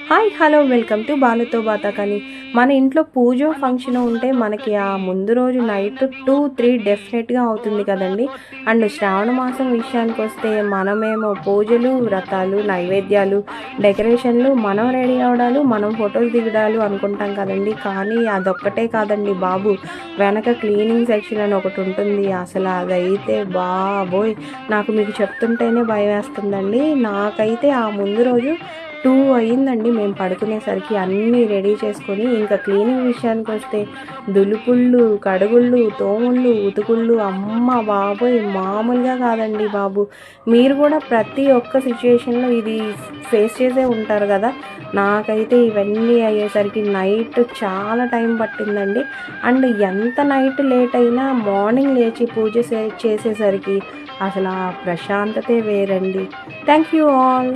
Hi hello welcome to బాలుతో బాతాకని. మన ఇంట్లో పూజ ఫంక్షన్ ఉంటే మనకి ఆ ముందు రోజు నైట్ 2-3 డెఫినెట్గా అవుతుంది కదండి. అండ్ శ్రావణ మాసం విషయానికి వస్తే మనమేమో పూజలు, వ్రతాలు, నైవేద్యాలు, డెకరేషన్లు, మనం రెడీ అవడాలు, మనం ఫొటోస్ దిగడాలు అనుకుంటాం కదండి. కానీ అదొక్కటే కాదండి బాబు, వెనక క్లీనింగ్ సెక్షన్ అని ఒకటి ఉంటుంది. అసలు అదైతే బాబోయ్, నాకు మీకు చెప్తుంటేనే భయం వేస్తుందండి. నాకైతే ఆ ముందు రోజు 2 అయిందండి మేము పడుకునేసరికి. అన్నీ రెడీ చేసుకొని ఇంకా క్లీనింగ్ విషయానికి వస్తే దులుపుళ్ళు, కడుగుళ్ళు, తోముళ్ళు, ఉతుకుళ్ళు, అమ్మ బాబోయ్ మామూలుగా కాదండి బాబు. మీరు కూడా ప్రతి ఒక్క సిచ్యుయేషన్లో ఇది ఫేస్ చేసే ఉంటారు కదా. నాకైతే ఇవన్నీ అయ్యేసరికి నైట్ చాలా టైం పట్టిందండి. అండ్ ఎంత నైట్ లేట్ అయినా మార్నింగ్ లేచి పూజ చేసేసరికి అసలు ఆ ప్రశాంతతే వేరండి. Thank you all.